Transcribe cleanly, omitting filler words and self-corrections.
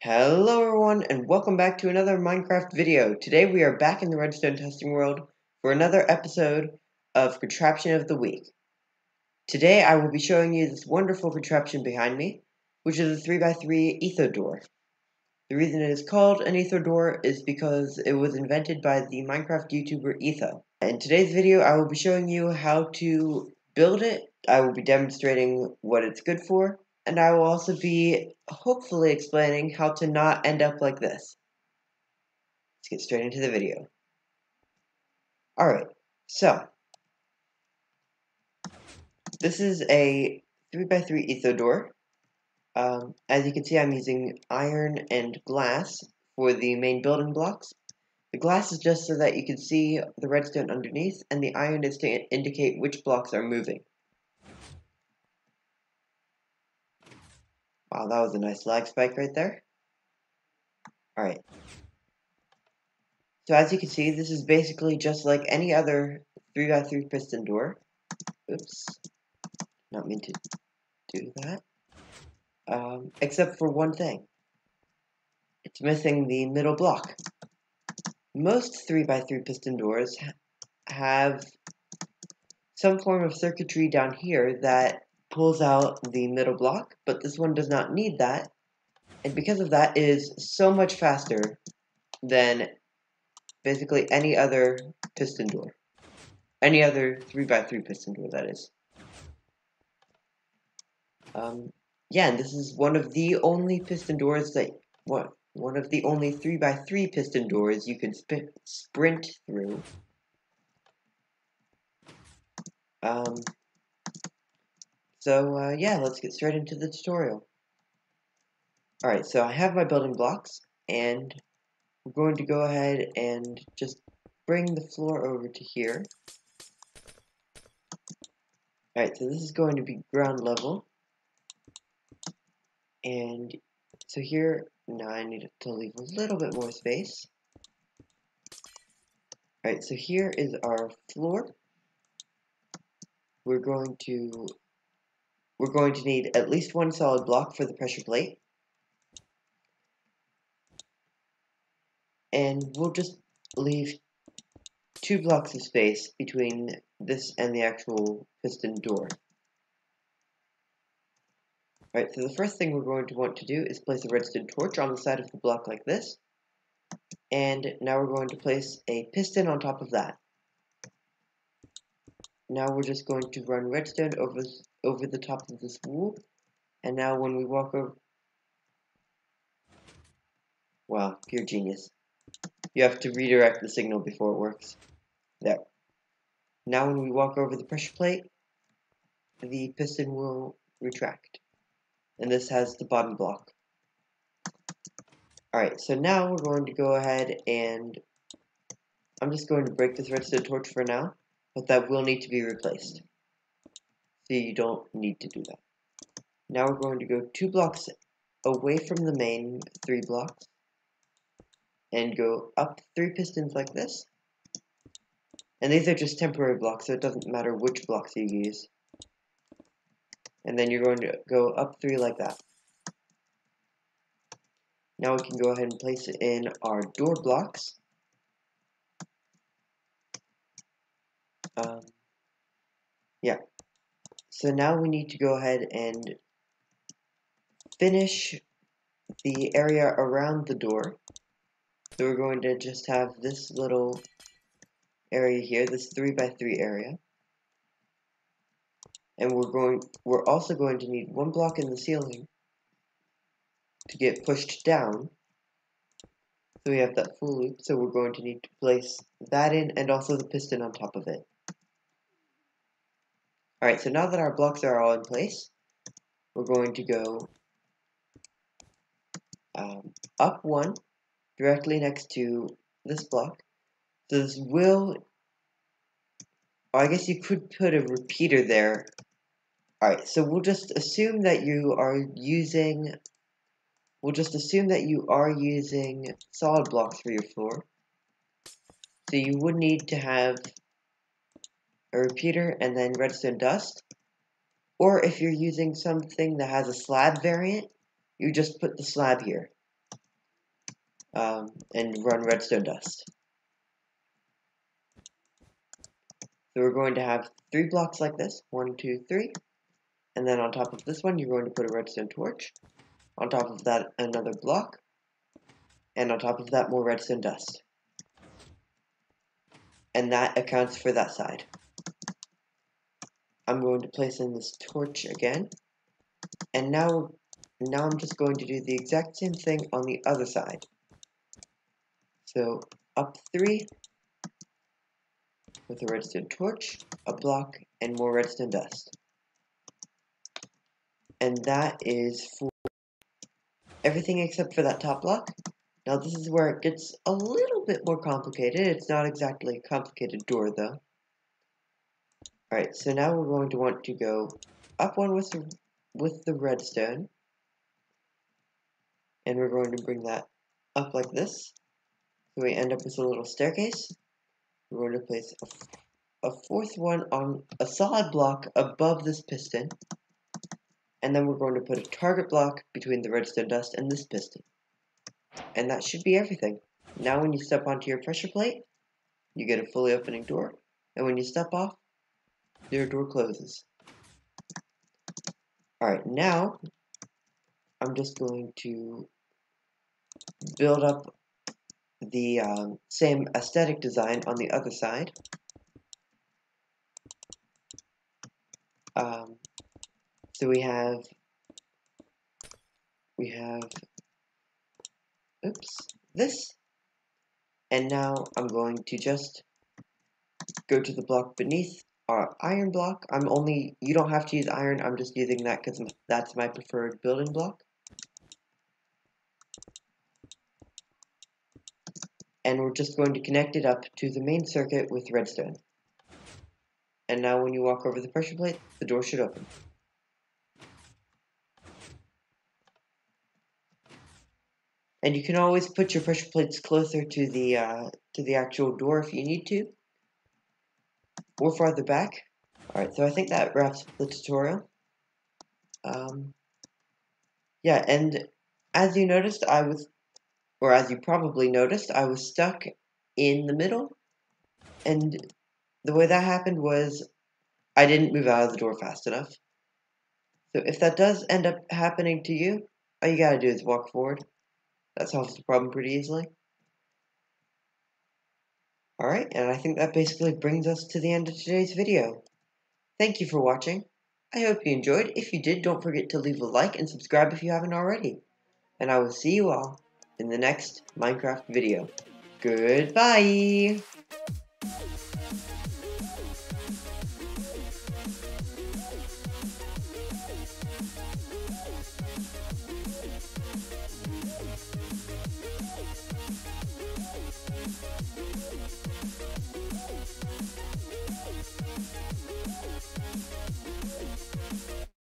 Hello everyone and welcome back to another Minecraft video. Today we are back in the redstone testing world for another episode of Contraption of the Week. Today I will be showing you this wonderful contraption behind me, which is a 3x3 Etho door. The reason it is called an Etho door is because it was invented by the Minecraft YouTuber Etho. In today's video I will be showing you how to build it. I will be demonstrating what it's good for, and I will also be hopefully explaining how to not end up like this. Let's get straight into the video. Alright, so this is a 3x3 Etho door. As you can see, I'm using iron and glass for the main building blocks. The glass is just so that you can see the redstone underneath, and the iron is to indicate which blocks are moving. Wow, that was a nice lag spike right there. Alright. So as you can see, this is basically just like any other 3x3 piston door. Oops. Not meant to do that. Except for one thing. It's missing the middle block. Most 3x3 piston doors have some form of circuitry down here that pulls out the middle block, but this one does not need that. And because of that, it is so much faster than basically any other piston door. Any other 3x3 piston door, that is. Yeah, and this is one of the only piston doors that, one of the only 3x3 piston doors you can sprint through. Yeah, let's get straight into the tutorial. Alright, so I have my building blocks, and we're going to go ahead and just bring the floor over to here. Alright, so this is going to be ground level. And so here, now I need to leave a little bit more space. Alright, so here is our floor. We're going to need at least one solid block for the pressure plate. And we'll just leave 2 blocks of space between this and the actual piston door. Alright, so the first thing we're going to want to do is place a redstone torch on the side of the block like this. And now we're going to place a piston on top of that. Now we're just going to run redstone over the top of this wool. And now when we walk over... Wow, pure genius. You have to redirect the signal before it works. There. Now when we walk over the pressure plate, the piston will retract. And this has the bottom block. Alright, so now we're going to go ahead and... I'm just going to break this redstone torch for now, but that will need to be replaced. So you don't need to do that. Now we're going to go 2 blocks away from the main 3 blocks, and go up 3 pistons like this. And these are just temporary blocks, so it doesn't matter which blocks you use. And then you're going to go up 3 like that. Now we can go ahead and place it in our door blocks. Yeah. So now we need to go ahead and finish the area around the door. So we're going to just have this little area here, this 3x3 area. And we're also going to need 1 block in the ceiling to get pushed down. So we have that full loop, so we're going to need to place that in and also the piston on top of it. Alright, so now that our blocks are all in place, we're going to go up 1 directly next to this block. So this will... Oh, I guess you could put a repeater there. Alright, so we'll just assume that you are using... solid blocks for your floor. So you would need to have a repeater and then redstone dust. Or if you're using something that has a slab variant, you just put the slab here. and run redstone dust. So we're going to have 3 blocks like this, 1, 2, 3, and then on top of this one you're going to put a redstone torch, on top of that another block, and on top of that more redstone dust. And that accounts for that side. I'm going to place in this torch again, and now I'm just going to do the exact same thing on the other side. So up 3 with a redstone torch, a block, and more redstone dust. And that is for everything except for that top block. Now this is where it gets a little bit more complicated. It's not exactly a complicated door though. Alright, so now we're going to want to go up one with the redstone. And we're going to bring that up like this. So we end up with a little staircase. We're going to place a 4th one on a solid block above this piston. And then we're going to put a target block between the redstone dust and this piston. And that should be everything. Now when you step onto your pressure plate, you get a fully opening door. And when you step off, your door closes. Alright, now I'm just going to build up the same aesthetic design on the other side. So we have this, and now I'm going to just go to the block beneath our iron block. You don't have to use iron, I'm just using that because that's my preferred building block. And we're just going to connect it up to the main circuit with redstone. And now when you walk over the pressure plate, the door should open. And you can always put your pressure plates closer to the actual door if you need to, or farther back. Alright, so I think that wraps up the tutorial. Yeah, and as you noticed, as you probably noticed, I was stuck in the middle, and the way that happened was I didn't move out of the door fast enough. So if that does end up happening to you, all you gotta do is walk forward. That solves the problem pretty easily. Alright, and I think that basically brings us to the end of today's video. Thank you for watching. I hope you enjoyed. If you did, don't forget to leave a like and subscribe if you haven't already. And I will see you all in the next Minecraft video. Goodbye!